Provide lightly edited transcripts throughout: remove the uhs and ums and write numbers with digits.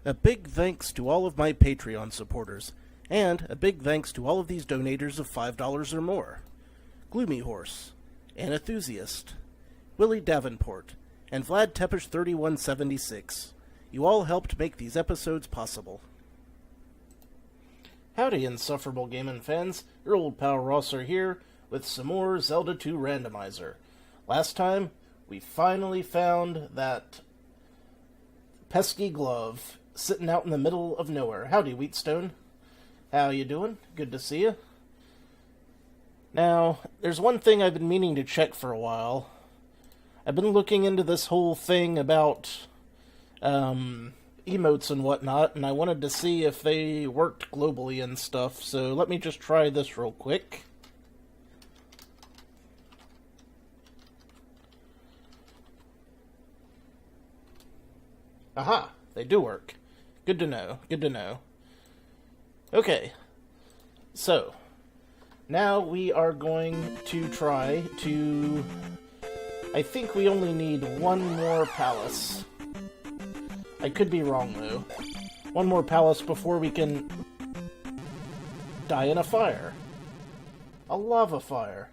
A big thanks to all of my Patreon supporters, and a big thanks to all of these donators of $5 or more. Gloomy Horse, An Enthusiast, Willie Davenport, and Vlad Tepish 3176. You all helped make these episodes possible. Howdy, insufferable gaming fans. Your old pal Rosser here with some more Zelda 2 Randomizer. Last time, we finally found that pesky glove sitting out in the middle of nowhere. Howdy, Wheatstone. How you doing? Good to see you. Now, there's one thing I've been meaning to check for a while. I've been looking into this whole thing about emotes and whatnot, and I wanted to see if they worked globally and stuff, so let me just try this real quick. Aha! They do work. Good to know. Good to know. Okay. So, now we are going to try to... I think we only need one more palace. I could be wrong, though. One more palace before we can die in a fire. A lava fire.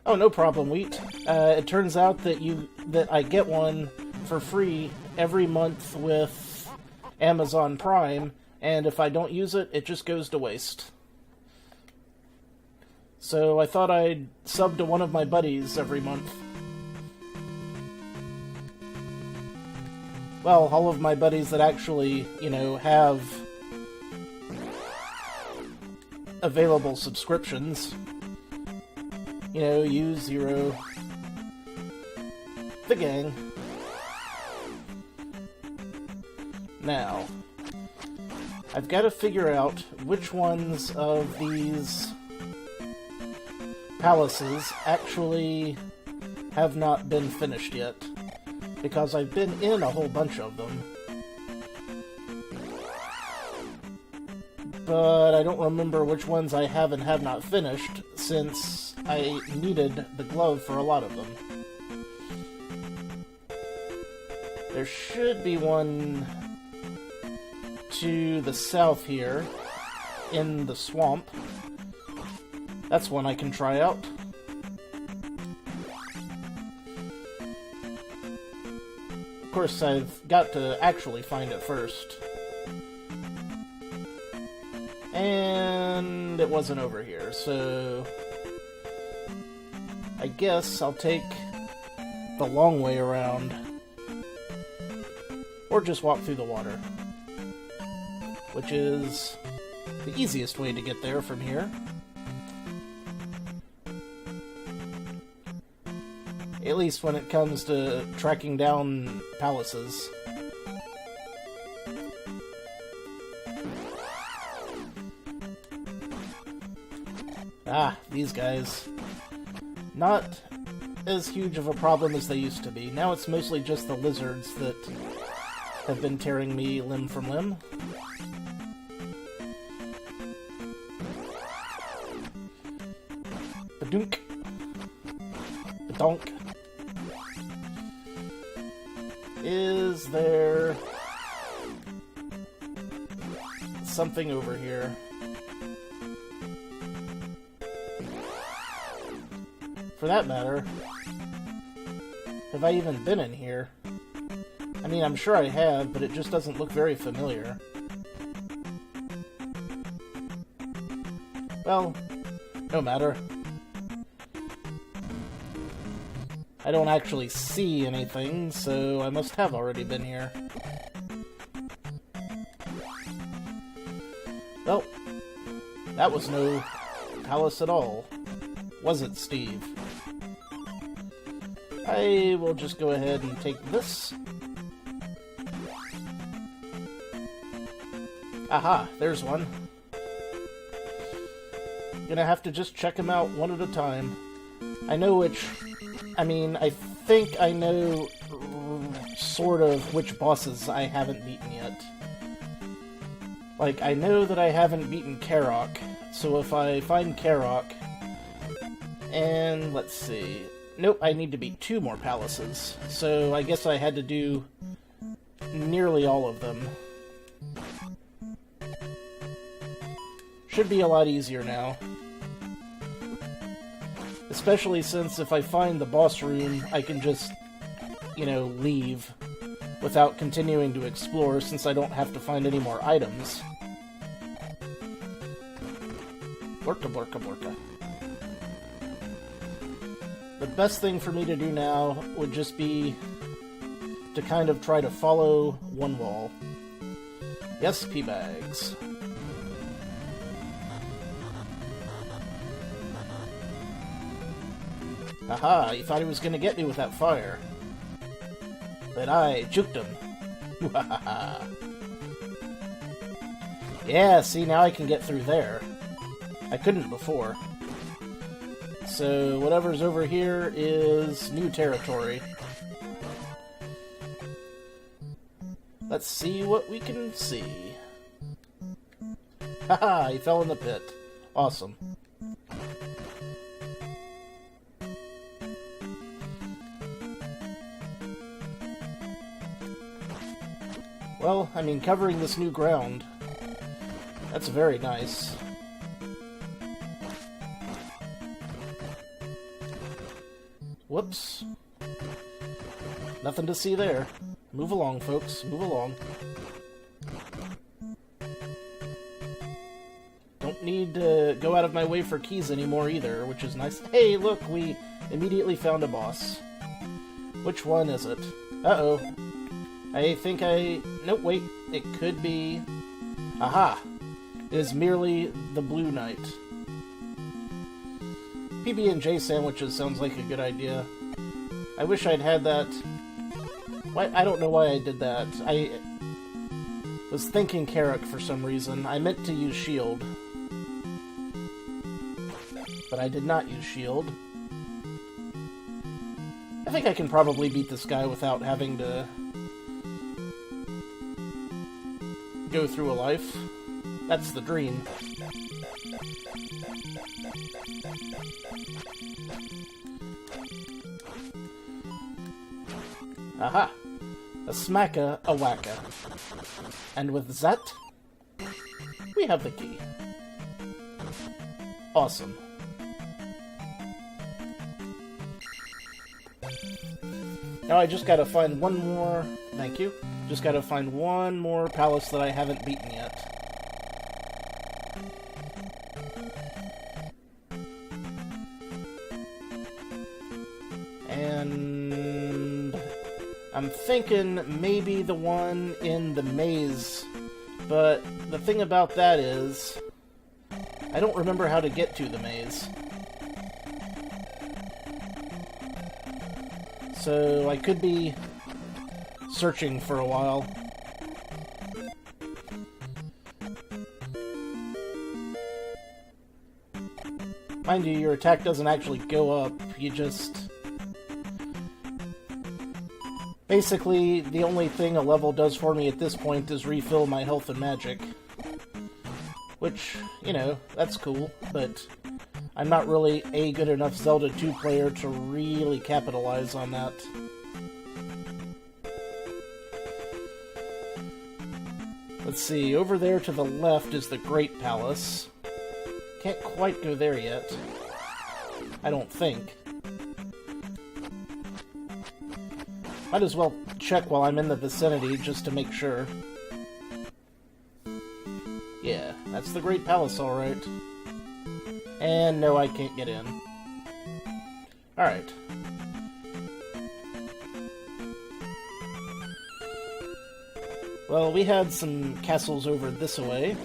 Oh, no problem, Wheat. It turns out that I get one for free every month with Amazon Prime, and if I don't use it, it just goes to waste. So I thought I'd sub to one of my buddies every month. Well, all of my buddies that actually, have available subscriptions. You, Zero, the gang. Now, I've got to figure out which ones of these palaces actually have not been finished yet, because I've been in a whole bunch of them. But I don't remember which ones I have and have not finished, since I needed the glove for a lot of them. There should be one to the south here, in the swamp. That's one I can try out. Of course, I've got to actually find it first. And it wasn't over here, so I guess I'll take the long way around. Or just walk through the water, which is the easiest way to get there from here. At least when it comes to tracking down palaces. Ah, these guys. Not as huge of a problem as they used to be. Now it's mostly just the lizards that have been tearing me limb from limb. Badunk. Badonk. Is there something over here? For that matter, have I even been in here? I mean, I'm sure I have, but it just doesn't look very familiar. Well, no matter. I don't actually see anything, so I must have already been here. Well, that was no palace at all. Was it, Steve? I will just go ahead and take this. Aha, there's one. Gonna have to just check them out one at a time. I know which... I mean, I think I know sort of which bosses I haven't beaten yet. Like, I know that I haven't beaten Karok, so if I find Karok... And, let's see... Nope, I need to beat 2 more palaces, so I guess I had to do nearly all of them. Should be a lot easier now. Especially since if I find the boss room, I can just, you know, leave without continuing to explore, since I don't have to find any more items. Blorka, blorka, blorka. The best thing for me to do now would just be to kind of try to follow one wall. Yes, P-bags. Haha, he thought he was gonna get me with that fire. But I juked him. Yeah, see, now I can get through there. I couldn't before. So, whatever's over here is new territory. Let's see what we can see. Haha, he fell in the pit. Awesome. Well, I mean, covering this new ground, that's very nice. Whoops. Nothing to see there. Move along, folks. Move along. Don't need to go out of my way for keys anymore either, which is nice. Hey, look, we immediately found a boss. Which one is it? Uh-oh. I think nope, wait. It could be... Aha! It is merely the Blue Knight. PB&J sandwiches sounds like a good idea. I wish I'd had that... Why? I don't know why I did that. I was thinking Carrick for some reason. I meant to use shield. But I did not use shield. I think I can probably beat this guy without having to go through a life. That's the dream. Aha! A smacka, a whacka. And with that, we have the key. Awesome. Now I just gotta find one more... Thank you. Just gotta find one more palace that I haven't beaten yet. And... I'm thinking maybe the one in the maze, but the thing about that is... I don't remember how to get to the maze. So I could be searching for a while. Mind you, your attack doesn't actually go up, you just... Basically, the only thing a level does for me at this point is refill my health and magic. Which, you know, that's cool, but I'm not really a good enough Zelda 2 player to really capitalize on that. Let's see, over there to the left is the Great Palace. Can't quite go there yet. I don't think. Might as well check while I'm in the vicinity, just to make sure. Yeah, that's the Great Palace, alright. And no, I can't get in. Alright. Well, we had some castles over this way.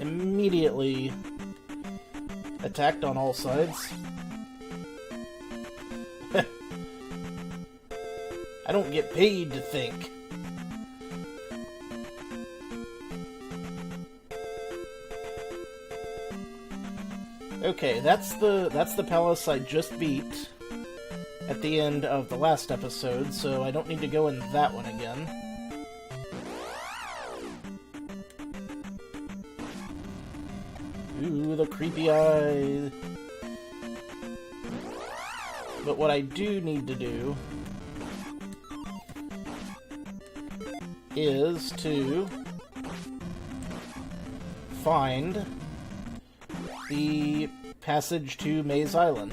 Immediately attacked on all sides. I don't get paid to think. Okay, that's the palace I just beat at the end of the last episode, so I don't need to go in that one again. Ooh, the creepy eye. But what I do need to do is to find the passage to Maze Island.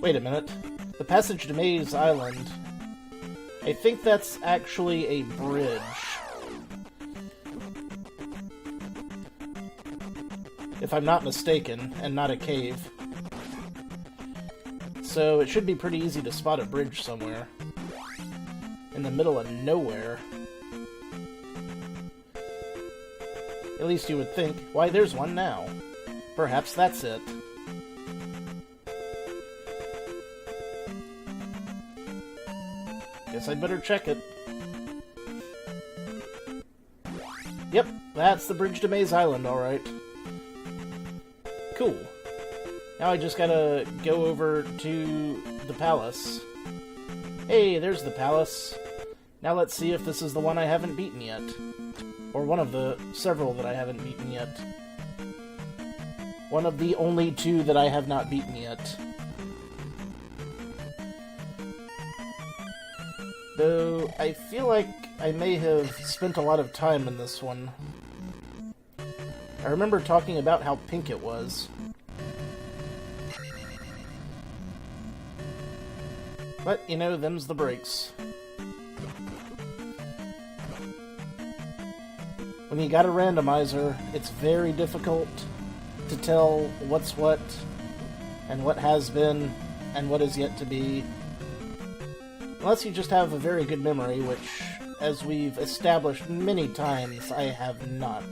Wait a minute. The passage to Maze Island, I think that's actually a bridge. If I'm not mistaken, and not a cave. So it should be pretty easy to spot a bridge somewhere. In the middle of nowhere. At least you would think. Why, there's one now. Perhaps that's it. Guess I'd better check it. Yep, that's the bridge to Maze Island, alright. Cool. Now I just gotta go over to the palace. Hey, there's the palace. Now let's see if this is the one I haven't beaten yet. Or one of the several that I haven't beaten yet. One of the only two that I have not beaten yet. Though, I feel like I may have spent a lot of time in this one. I remember talking about how pink it was. But, you know, them's the breaks. When you got a randomizer, it's very difficult to tell what's what, and what has been, and what is yet to be. Unless you just have a very good memory, which, as we've established many times, I have not.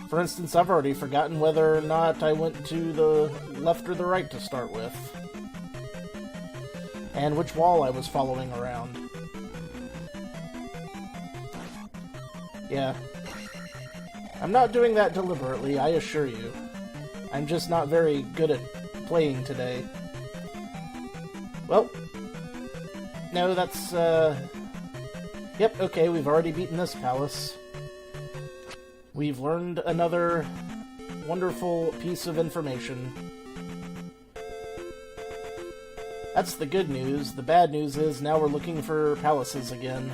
For instance, I've already forgotten whether or not I went to the left or the right to start with. And which wall I was following around. Yeah. I'm not doing that deliberately, I assure you. I'm just not very good at playing today. Well. No, that's, Yep, okay, we've already beaten this palace. We've learned another wonderful piece of information. That's the good news. The bad news is now we're looking for palaces again.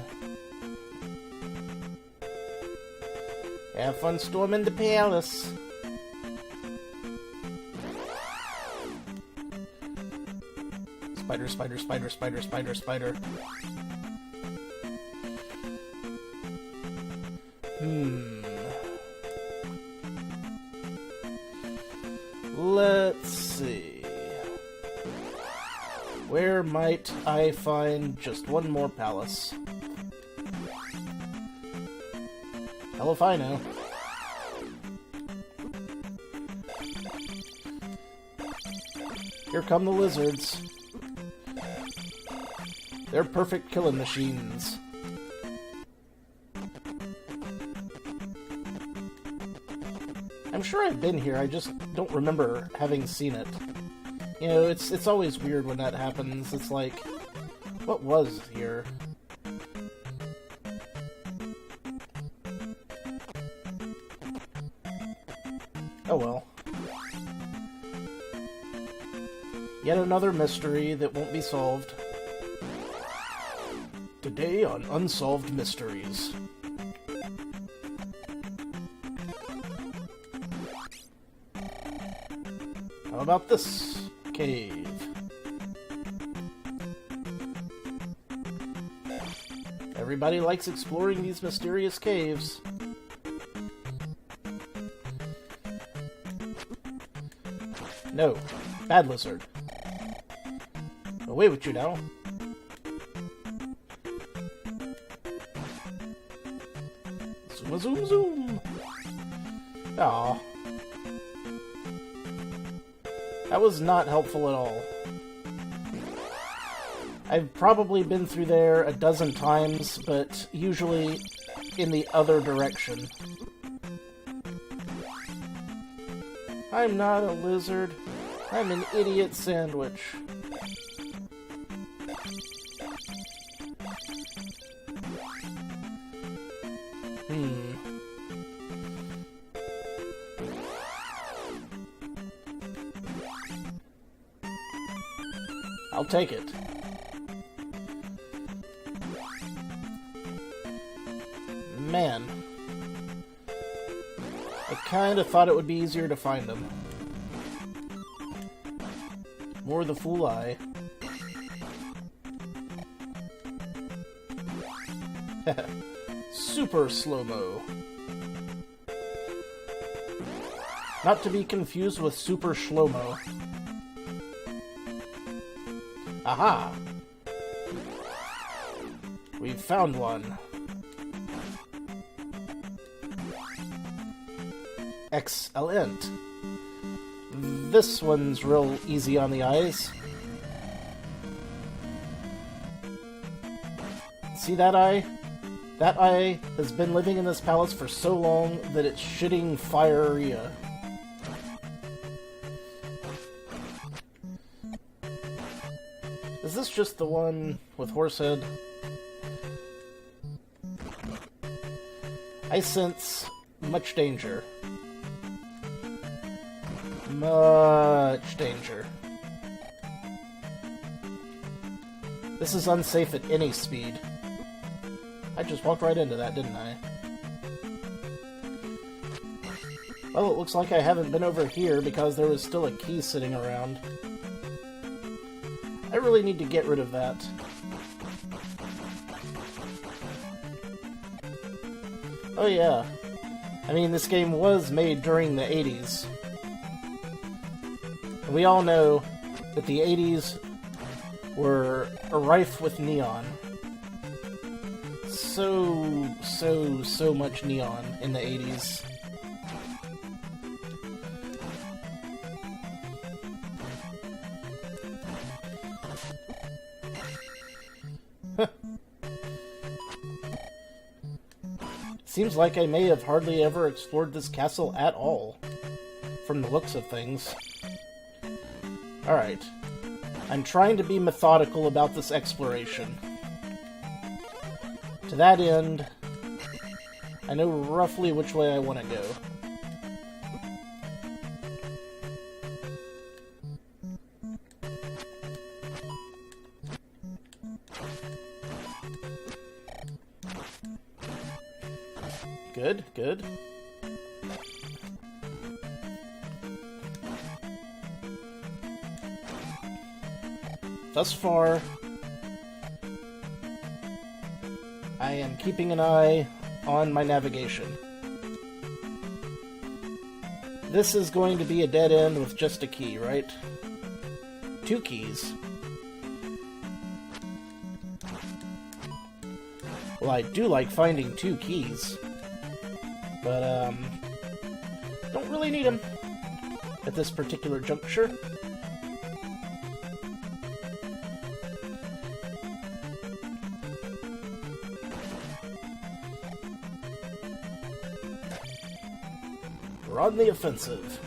Have fun storming the palace. Spider, spider, spider, spider, spider, spider. Let's see. Where might I find just one more palace? Hell if I know. Here come the lizards. They're perfect killing machines. I'm sure I've been here, I just don't remember having seen it. You know, it's always weird when that happens. It's like, what was here? Oh well. Yet another mystery that won't be solved. Today on Unsolved Mysteries. How about this cave? Everybody likes exploring these mysterious caves. No, bad lizard. Away with you now. Zoom, zoom, zoom. Aww. That was not helpful at all. I've probably been through there a dozen times, but usually in the other direction. I'm not a lizard. I'm an idiot sandwich. I'll take it. Man. I kind of thought it would be easier to find them. More the fool eye. Super slow-mo. Not to be confused with super shlomo. Aha! We've found one. Excellent. This one's real easy on the eyes. See that eye? That eye has been living in this palace for so long that it's shitting firea. Is this just the one with Horsehead? I sense much danger. Much danger. This is unsafe at any speed. I just walked right into that, didn't I? Well, it looks like I haven't been over here because there was still a key sitting around. I really need to get rid of that. Oh yeah. I mean, this game was made during the 80s. And we all know that the 80s were rife with neon. So much neon in the 80s. Seems like I may have hardly ever explored this castle at all, from the looks of things. Alright. I'm trying to be methodical about this exploration. To that end, I know roughly which way I want to go. Good, good. Thus far, I am keeping an eye on my navigation. This is going to be a dead end with just a key, right? 2 keys. Well, I do like finding 2 keys. But, don't really need them at this particular juncture. We're on the offensive.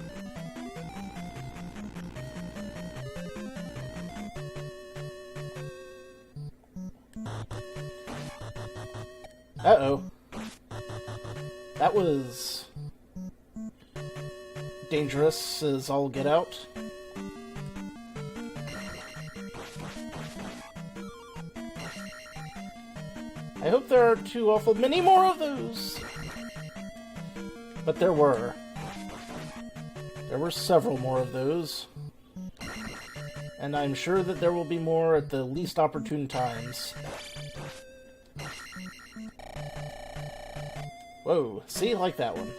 Uh-oh. That was dangerous as all get out. I hope there are too awful many more of those. But there were. There were several more of those. And I'm sure that there will be more at the least opportune times. Whoa, see? Like that one.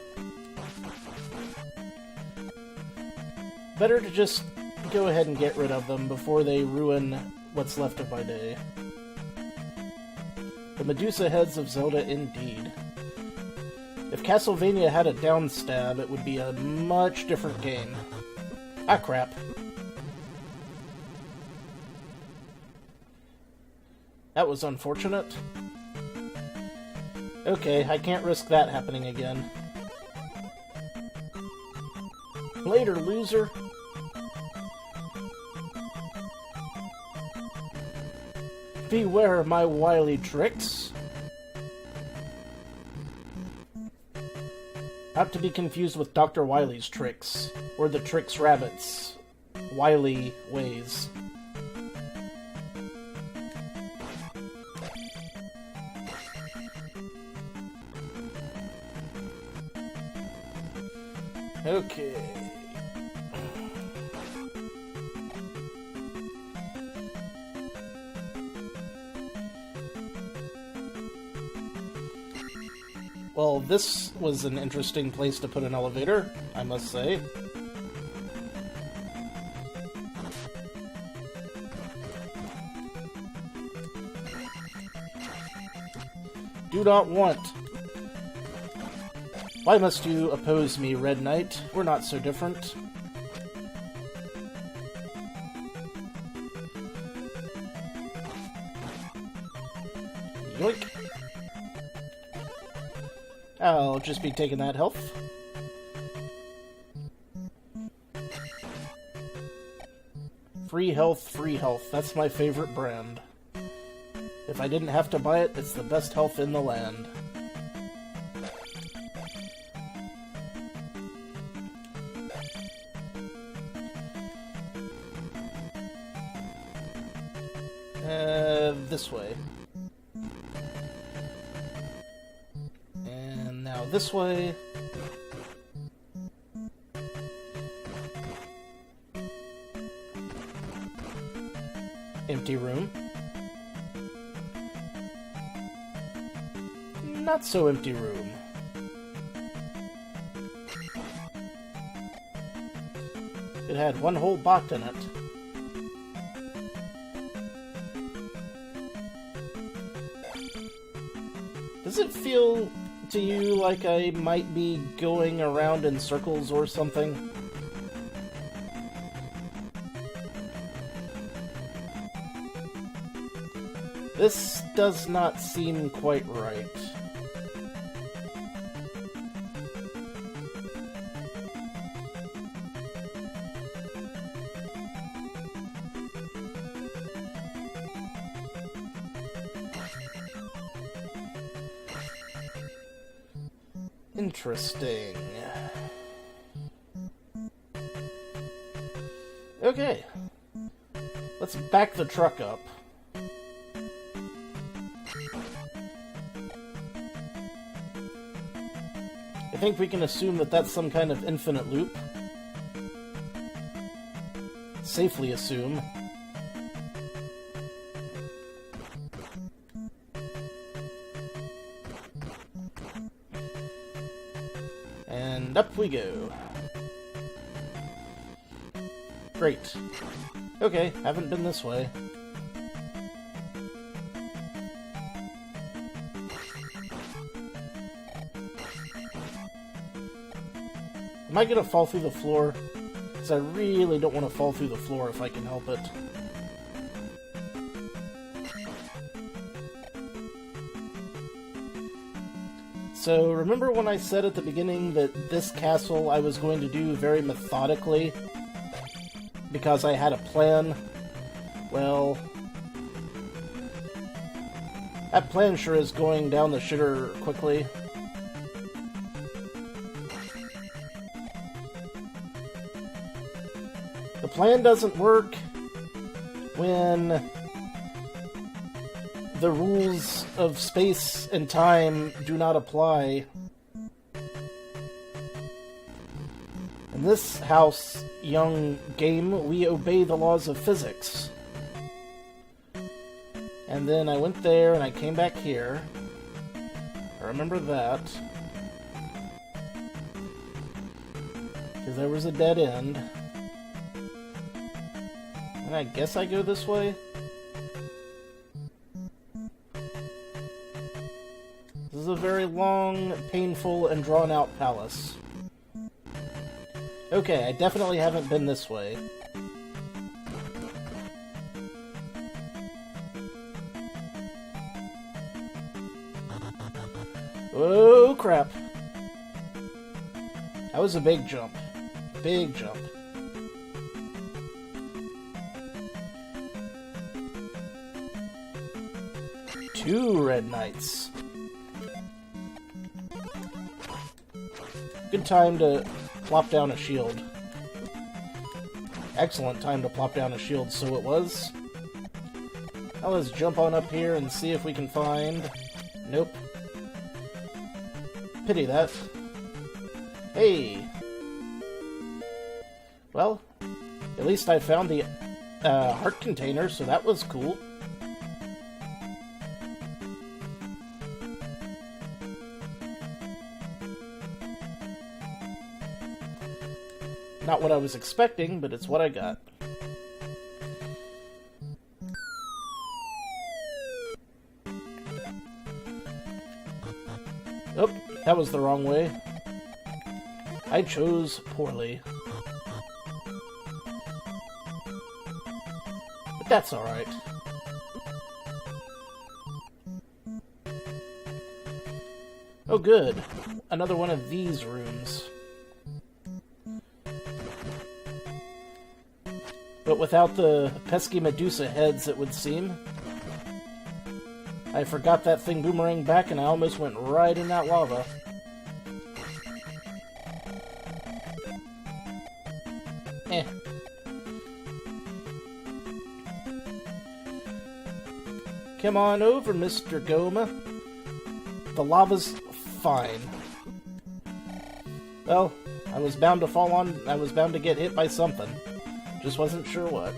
Better to just go ahead and get rid of them before they ruin what's left of my day. The Medusa heads of Zelda indeed. If Castlevania had a down stab, it would be a much different game. Ah, crap. That was unfortunate. Okay, I can't risk that happening again. Later, loser. Beware my wily tricks. Not to be confused with Dr. Wily's tricks, or the Tricks Rabbit's wily ways. Okay. Well, this was an interesting place to put an elevator, I must say. Do not want. Why must you oppose me, Red Knight? We're not so different. Yoink. I'll just be taking that health. Free health, free health. That's my favorite brand. If I didn't have to buy it, it's the best health in the land. This way. And now this way. Empty room. Not so empty room. It had one whole box in it. Does it feel to you like I might be going around in circles or something? This does not seem quite right. Interesting. Okay. Let's back the truck up. I think we can assume that that's some kind of infinite loop. Safely assume. And up we go. Great. Okay, haven't been this way. Am I gonna fall through the floor? Because I really don't want to fall through the floor if I can help it. So, remember when I said at the beginning that this castle I was going to do very methodically? Because I had a plan? Well, that plan sure is going down the shitter quickly. The plan doesn't work when the rules of space and time do not apply. In this house, young game, we obey the laws of physics. And then I went there and I came back here. I remember that. Because there was a dead end. And I guess I go this way? This is a very long, painful, and drawn-out palace. Okay, I definitely haven't been this way. Oh, crap. That was a big jump. Big jump. Two Red Knights. Good time to plop down a shield. Excellent time to plop down a shield, so it was. Now let's jump on up here and see if we can find... Nope. Pity that. Hey! Well, at least I found the heart container, so that was cool. Not what I was expecting, but it's what I got. Oh, that was the wrong way. I chose poorly. But that's alright. Oh good, another one of these rooms. But without the pesky Medusa heads, it would seem. I forgot that thing boomerang back and I almost went right in that lava. Eh. Come on over, Mr. Goma. The lava's fine. Well, I was bound to get hit by something. Just wasn't sure what.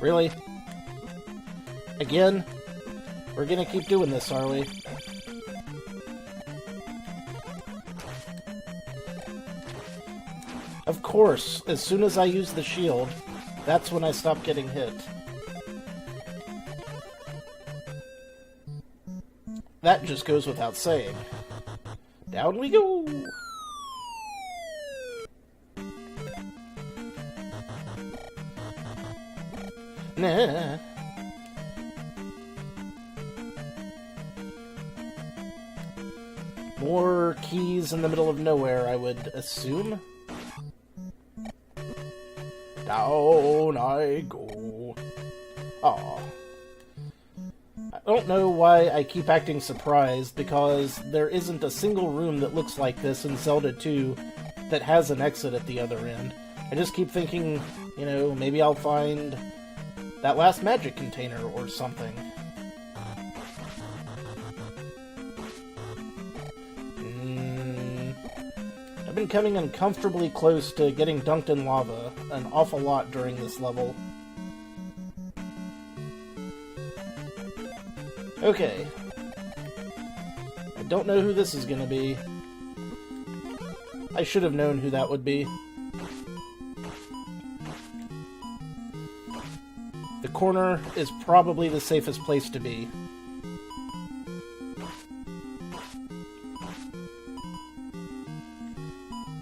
Really? Again? We're gonna keep doing this, are we? Of course, as soon as I use the shield, that's when I stop getting hit. That just goes without saying. Down we go! Nah. More keys in the middle of nowhere, I would assume. Down I go. Aw. I don't know why I keep acting surprised, because there isn't a single room that looks like this in Zelda 2 that has an exit at the other end. I just keep thinking, you know, maybe I'll find that last magic container or something. I've been coming uncomfortably close to getting dunked in lava an awful lot during this level. Okay. I don't know who this is gonna be. I should have known who that would be. The corner is probably the safest place to be.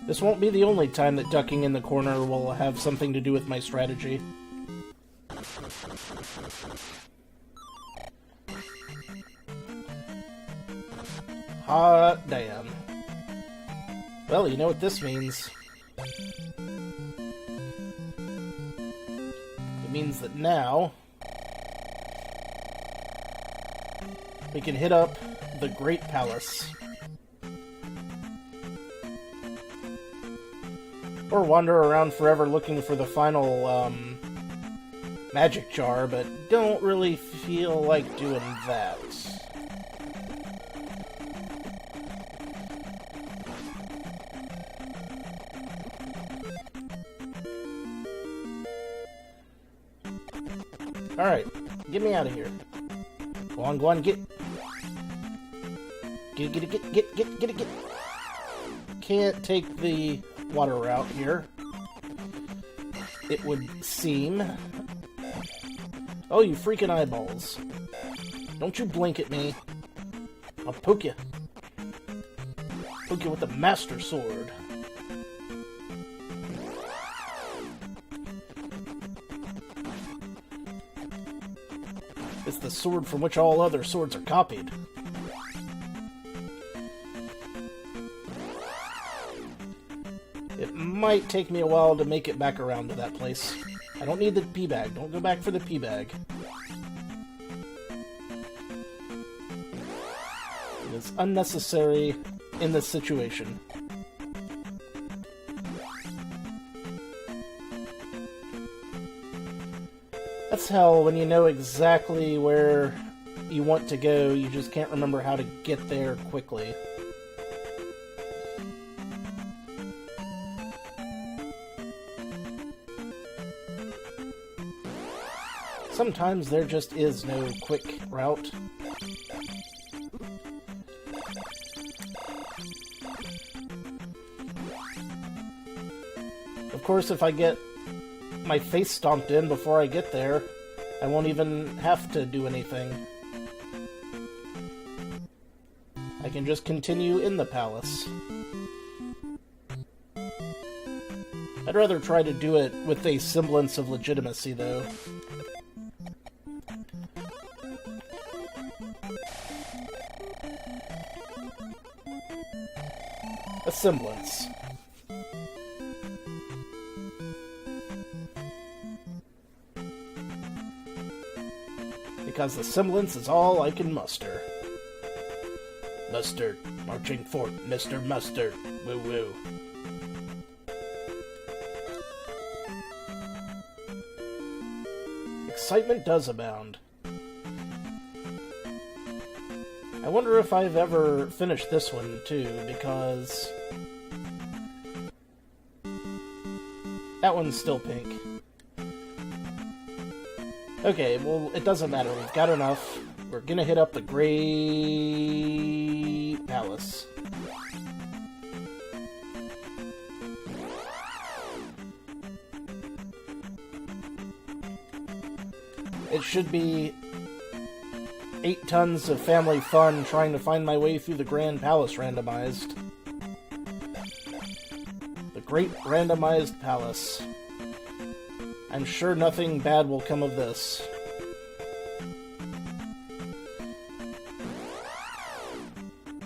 This won't be the only time that ducking in the corner will have something to do with my strategy. Hot damn. Well, you know what this means. It means that now we can hit up the Great Palace. Or wander around forever looking for the final magic jar, but don't really feel like doing that. Alright, get me out of here. Go on, get. Get. Can't take the water route here, it would seem. Oh, you freaking eyeballs. Don't you blink at me. I'll poke you. Poke you with the Master Sword. It's the sword from which all other swords are copied. It might take me a while to make it back around to that place. I don't need the pea bag. Don't go back for the pea bag. It is unnecessary in this situation. That's hell when you know exactly where you want to go, you just can't remember how to get there quickly. sometimes there just is no quick route. Of course, if I get my face stomped in before I get there, I won't even have to do anything. I can just continue in the palace. I'd rather try to do it with a semblance of legitimacy, though. A semblance. Because the semblance is all I can muster. Mustard, marching forth, Mr. Mustard, woo-woo. Excitement does abound. I wonder if I've ever finished this one, too, because that one's still pink. Okay, well, it doesn't matter. We've got enough. We're gonna hit up the Great Palace. It should be 8 tons of family fun trying to find my way through the Grand Palace randomized. The Great Randomized Palace. I'm sure nothing bad will come of this.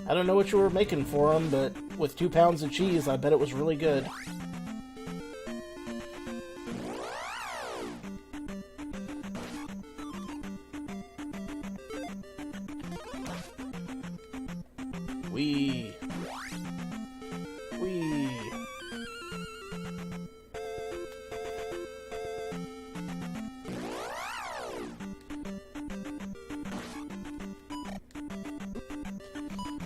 I don't know what you were making for them, but with 2 pounds of cheese, I bet it was really good. Wee.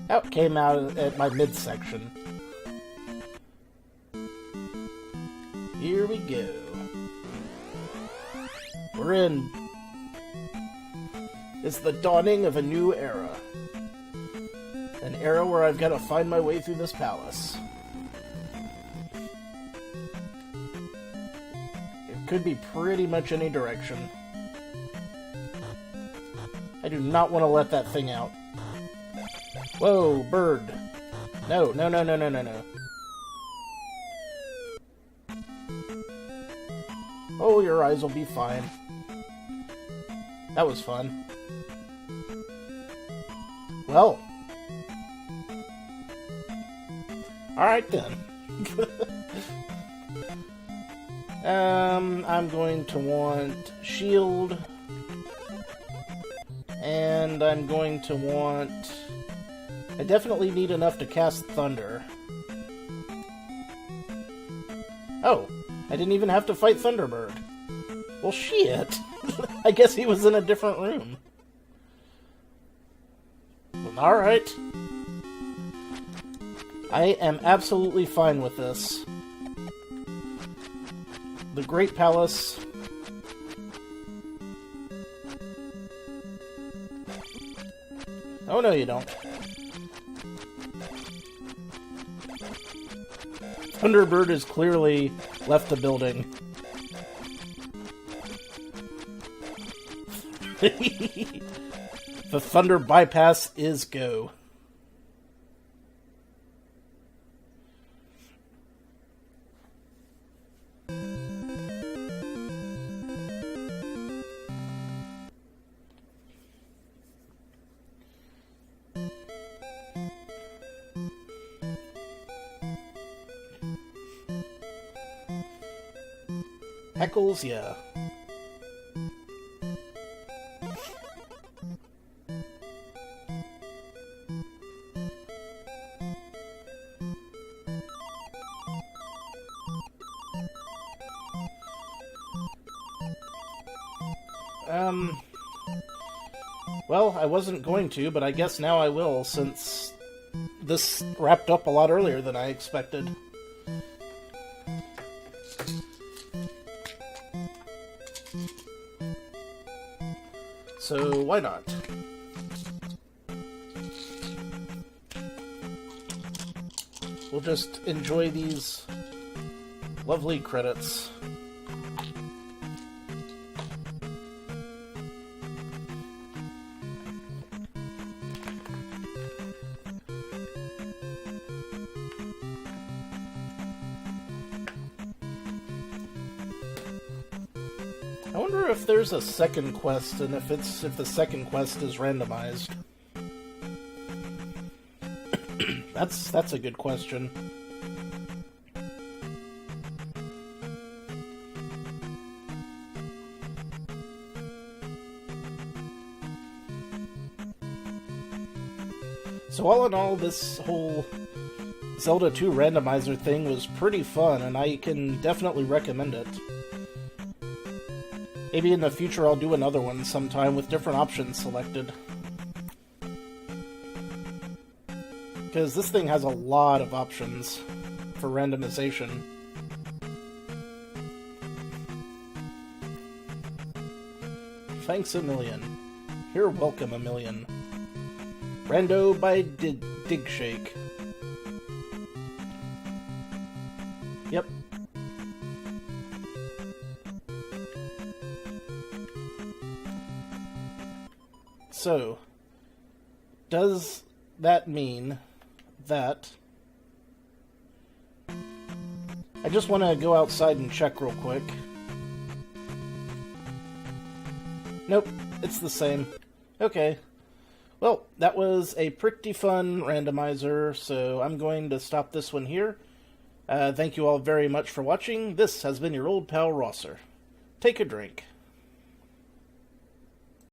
That came out at my midsection. Here we go. We're in. It's the dawning of a new era. An era where I've got to find my way through this palace. It could be pretty much any direction. I do not want to let that thing out. Whoa, bird. No. Oh, your eyes will be fine. That was fun. Well. Alright then. I'm going to want shield. And I'm going to want... I definitely need enough to cast thunder. Oh, I didn't even have to fight Thunderbird. Well, shit. I guess he was in a different room. Well, alright. I am absolutely fine with this. The Great Palace. Oh, no, you don't. Thunderbird has clearly left the building. The Thunder bypass is go. Heckles, yeah. Well, I wasn't going to, but I guess now I will, since this wrapped up a lot earlier than I expected. so why not? We'll just enjoy these lovely credits. I wonder if there's a second quest, and if the second quest is randomized. That's a good question. So all in all, this whole Zelda 2 Randomizer thing was pretty fun, and I can definitely recommend it. Maybe in the future I'll do another one sometime with different options selected. Because this thing has a lot of options for randomization. Thanks a million. You're welcome a million. Rando by Digshake. Yep. So, does that mean that... I just want to go outside and check real quick. Nope, it's the same. Okay. Well, that was a pretty fun randomizer, so I'm going to stop this one here. Thank you all very much for watching. This has been your old pal Rosser. Take a drink.